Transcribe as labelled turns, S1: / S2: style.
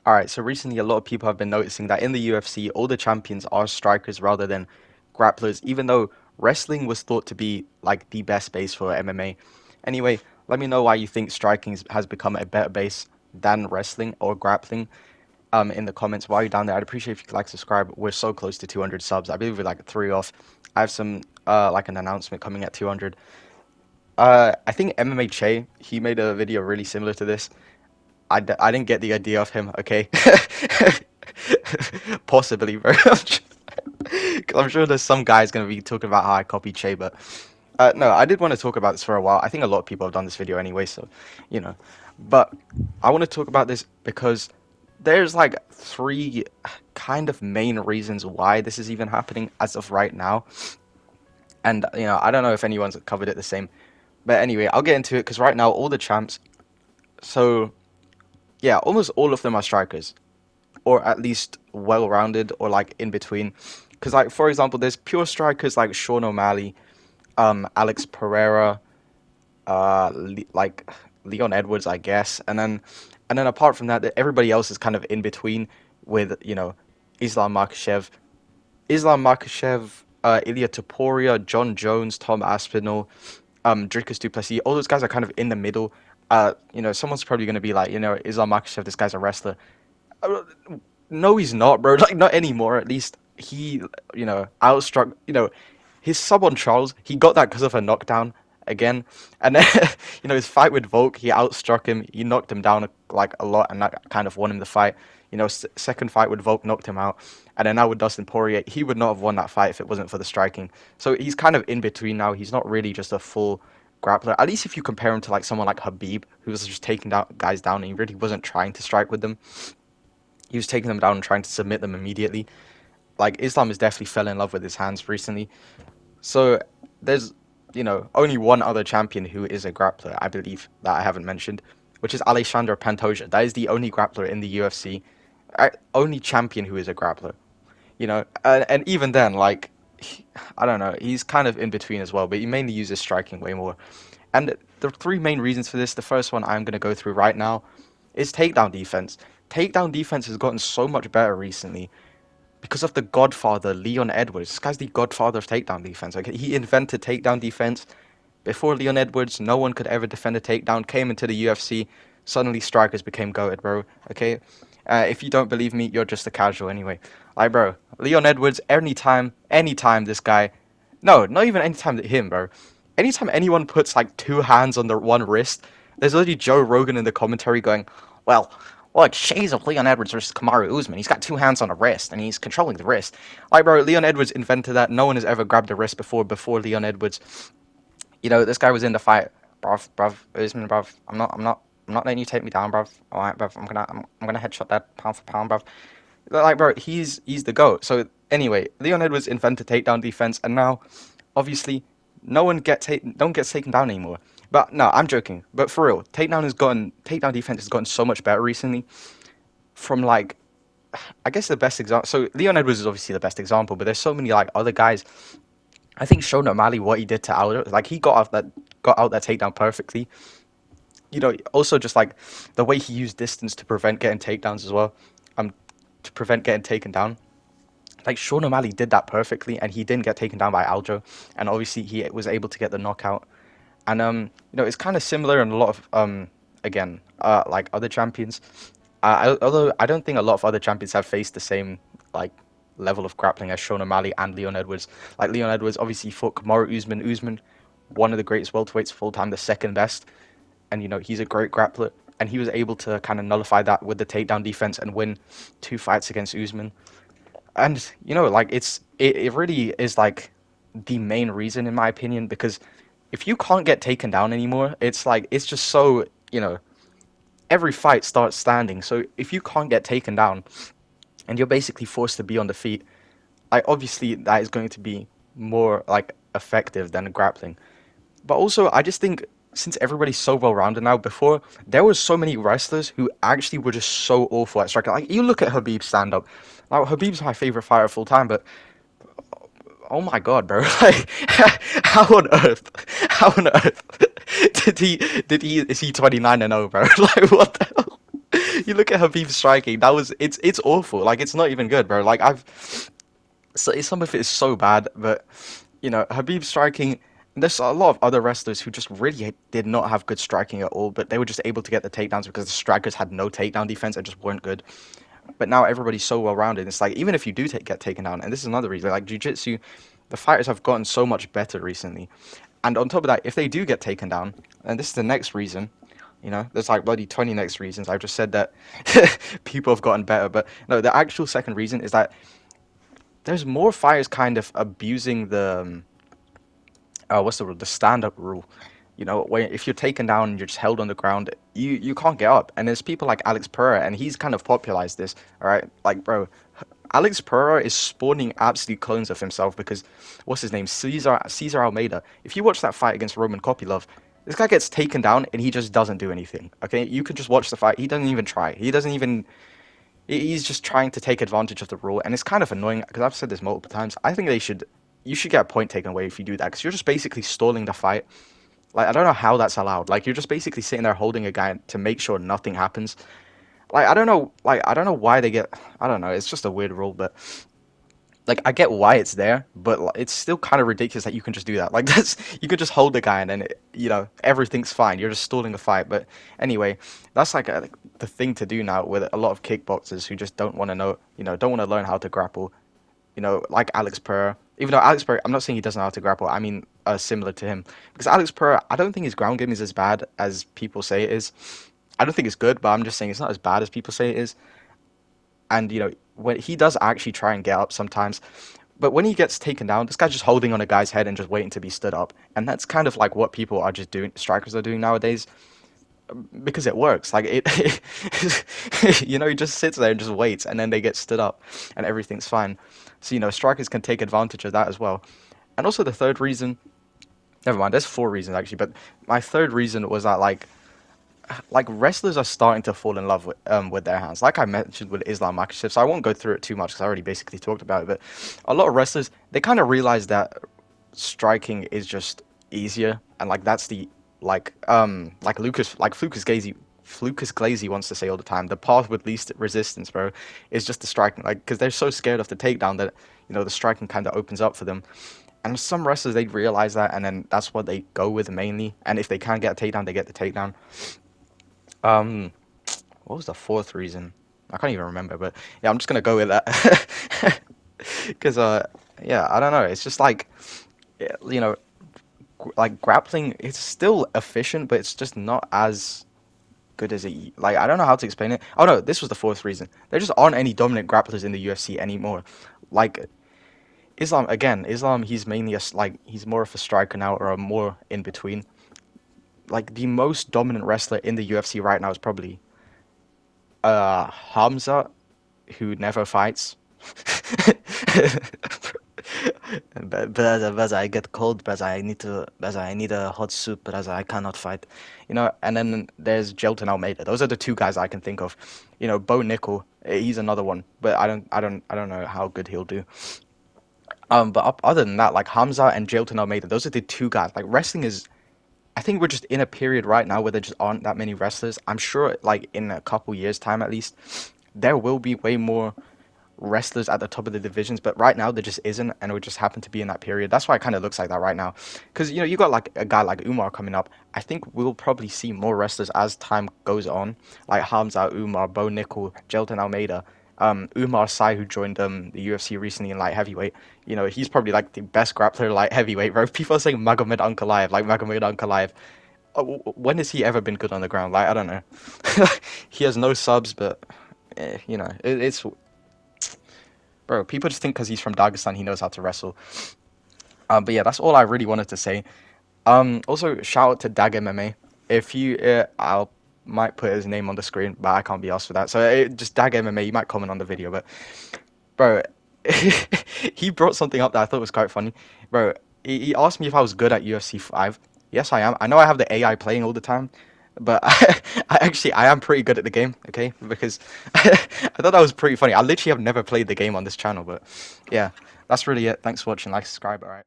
S1: All right, so recently a lot of people have been noticing that in the UFC, all the champions are strikers rather than grapplers, even though wrestling was thought to be like the best base for MMA. Anyway, let me know why you think striking has become a better base than wrestling or grappling in the comments. While you're down there, I'd appreciate if you could like, subscribe. We're so close to 200 subs. I believe we're like three off. I have some like an announcement coming at 200. I think MMA Che, he made a video really similar to this. I didn't get the idea of him, okay? Possibly, bro. 'Cause I'm sure there's some guys gonna be talking about how I copied Che, but no, I did want to talk about this for a while. I think a lot of people have done this video anyway, so you know. But I want to talk about this because there's like three kind of main reasons why this is even happening as of right now. And I don't know if anyone's covered it the same. But anyway, I'll get into it because right now all the champs, so yeah, almost all of them are strikers, or at least well-rounded, or like in between. Because like for example, there's pure strikers like Sean O'Malley, Alex Pereira, like Leon Edwards, I guess, and then apart from that, everybody else is kind of in between with Islam Makhachev, Ilya Topuria, John Jones, Tom Aspinall, Dricus du Plessis. All those guys are kind of in the middle. Someone's probably going to be like, Islam Makhachev, this guy's a wrestler. Uh, No, he's not, bro. Like, not anymore. At least he, outstruck, his sub on Charles. He got that because of a knockdown again. And then, his fight with Volk, he outstruck him. He knocked him down like a lot, and that kind of won him the fight. Second fight with Volk knocked him out. And then now with Dustin Poirier, he would not have won that fight if it wasn't for the striking. So he's kind of in between now. He's not really just a full grappler. At least if you compare him to like someone like Habib, who was just taking down guys down and he really wasn't trying to strike with them. He was taking them down and trying to submit them immediately. Like Islam has definitely fell in love with his hands recently. So there's only one other champion who is a grappler, I believe, that I haven't mentioned, which is Alexander Pantoja. That is the only grappler in the UFC, only champion who is a grappler. And even then, like, I don't know, he's kind of in between as well, but he mainly uses striking way more. And the three main reasons for this, the first one I'm going to go through right now, is takedown defense. Takedown defense has gotten so much better recently because of the godfather, Leon Edwards. This guy's the godfather of takedown defense. Like, he invented takedown defense. Before Leon Edwards, no one could ever defend a takedown. Came into the UFC, suddenly strikers became goated, bro. Okay? If you don't believe me, you're just a casual anyway. Like, bro, Leon Edwards, anytime this guy, no, not even anytime him, bro. Anytime anyone puts like two hands on the one wrist, there's literally Joe Rogan in the commentary going, well, it's shades of Leon Edwards versus Kamaru Usman. He's got two hands on a wrist, and he's controlling the wrist. Like, bro, Leon Edwards invented that. No one has ever grabbed a wrist before Leon Edwards. This guy was in the fight, bruv, Usman, bruv. I'm not letting you take me down, bruv. All right, bruv. I'm gonna headshot that pound for pound, bruv. Like, bro, he's the GOAT. So anyway, Leon Edwards invented takedown defense, and now, obviously, no one gets taken down anymore. But no, I'm joking. But for real, takedown defense has gotten so much better recently. From like, I guess the best example. So Leon Edwards is obviously the best example, but there's so many like other guys. I think Sean O'Malley, what he did to Aldo, like he got out that takedown perfectly. Also just like the way he used distance to prevent getting takedowns as well, to prevent getting taken down. Like Sean O'Malley did that perfectly, and he didn't get taken down by Aljo, and obviously he was able to get the knockout. And it's kind of similar in a lot of again like other champions. Although I don't think a lot of other champions have faced the same like level of grappling as Sean O'Malley and Leon Edwards. Like Leon Edwards obviously fought Kamaru Usman. Usman, one of the greatest welterweights of all time, the second best, and he's a great grappler. And he was able to kind of nullify that with the takedown defense and win two fights against Usman. And like it really is like the main reason in my opinion, because if you can't get taken down anymore, it's like it's just so every fight starts standing. So if you can't get taken down and you're basically forced to be on the feet, like obviously that is going to be more like effective than grappling. But also I just think since everybody's so well rounded now, before there was so many wrestlers who actually were just so awful at striking. Like you look at Habib stand up. Now Habib's my favorite fighter of all time, but oh my god, bro! Like, how on earth? How on earth is he 29-0, bro? Like, what the hell? You look at Habib's striking. It's awful. Like it's not even good, bro. Like some of it is so bad, but Habib striking. There's a lot of other wrestlers who just really did not have good striking at all, but they were just able to get the takedowns because the strikers had no takedown defense and just weren't good. But now everybody's so well rounded. It's like even if you do get taken down, and this is another reason, like jiu-jitsu, the fighters have gotten so much better recently. And on top of that, if they do get taken down, and this is the next reason, there's like bloody 20 next reasons. I've just said that people have gotten better, but no, the actual second reason is that there's more fighters kind of abusing the what's the rule? The stand-up rule. When if you're taken down and you're just held on the ground, you can't get up. And there's people like Alex Pereira, and he's kind of popularized this. All right, like bro, Alex Pereira is spawning absolute clones of himself because what's his name? Cesar Almeida. If you watch that fight against Roman Kopylov, this guy gets taken down and he just doesn't do anything. Okay, you can just watch the fight. He doesn't even try. He doesn't even. He's just trying to take advantage of the rule, and it's kind of annoying because I've said this multiple times. I think you should get a point taken away if you do that because you're just basically stalling the fight. Like I don't know how that's allowed. Like you're just basically sitting there holding a guy to make sure nothing happens. Like I don't know. Like I don't know why they get. I don't know. It's just a weird rule, but like I get why it's there, but it's still kind of ridiculous that you can just do that. Like you could just hold the guy and then everything's fine. You're just stalling the fight. But anyway, that's like the thing to do now with a lot of kickboxers who just don't want to know, don't want to learn how to grapple. Like Alex Pereira. Even though Alex Pereira, I'm not saying he doesn't know how to grapple. I mean, similar to him because Alex Pereira, I don't think his ground game is as bad as people say it is. I don't think it's good, but I'm just saying it's not as bad as people say it is. And when he does actually try and get up sometimes, but when he gets taken down, this guy's just holding on a guy's head and just waiting to be stood up, and that's kind of like what people are just doing. Strikers are doing nowadays because it works. Like he just sits there and just waits, and then they get stood up, and everything's fine. So strikers can take advantage of that as well. And also the third reason, never mind. There's four reasons actually, but my third reason was that like wrestlers are starting to fall in love with their hands, like I mentioned with Islam Makhachev. So I won't go through it too much because I already basically talked about it. But a lot of wrestlers, they kind of realize that striking is just easier, and like that's the Lucas Glazy wants to say all the time, the path with least resistance, bro, is just the striking. Like because they're so scared of the takedown that the striking kind of opens up for them. And some wrestlers, they realize that, and then that's what they go with mainly. And if they can't get a takedown, they get the takedown. What was the fourth reason? I can't even remember, but yeah, I'm just gonna go with that. Because yeah, I don't know. It's just like, like grappling. It's still efficient, but it's just not as good as it. Like I don't know how to explain it. Oh no, this was the fourth reason. There just aren't any dominant grapplers in the UFC anymore. Like Islam, he's mainly he's more of a striker now, or a more in between. Like the most dominant wrestler in the UFC right now is probably Hamza, who never fights. Brother, I get cold, brother. I need a hot soup, brother. I cannot fight. And then there's Jelton Almeida. Those are the two guys I can think of. Bo Nickel, he's another one, but I don't know how good he'll do. But other than that, like Hamza and Jelton Almeida, those are the two guys. Like wrestling is, I think we're just in a period right now where there just aren't that many wrestlers. I'm sure, like in a couple years' time at least, there will be way more wrestlers at the top of the divisions. But right now there just isn't, and we just happen to be in that period. That's why it kind of looks like that right now. Because you got like a guy like Umar coming up. I think we'll probably see more wrestlers as time goes on, like Hamza, Umar, Bo Nickel, Jelton Almeida. Umar Sai, who joined the UFC recently in light heavyweight, he's probably like the best grappler light heavyweight, bro. People are saying Magomed Ankalaev, like Magomed Ankalaev. When has he ever been good on the ground? Like, I don't know. He has no subs, but, it's... Bro, people just think because he's from Dagestan, he knows how to wrestle. But yeah, that's all I really wanted to say. Also, shout out to Dag MMA. If you... might put his name on the screen, but I can't be asked for that. So just Dag MMA, you might comment on the video, but bro, he brought something up that I thought was quite funny. Bro, he asked me if I was good at UFC 5. Yes, I am. I know I have the AI playing all the time, but I am pretty good at the game, okay? Because I thought that was pretty funny. I literally have never played the game on this channel, but yeah, that's really it. Thanks for watching. Like, subscribe, alright?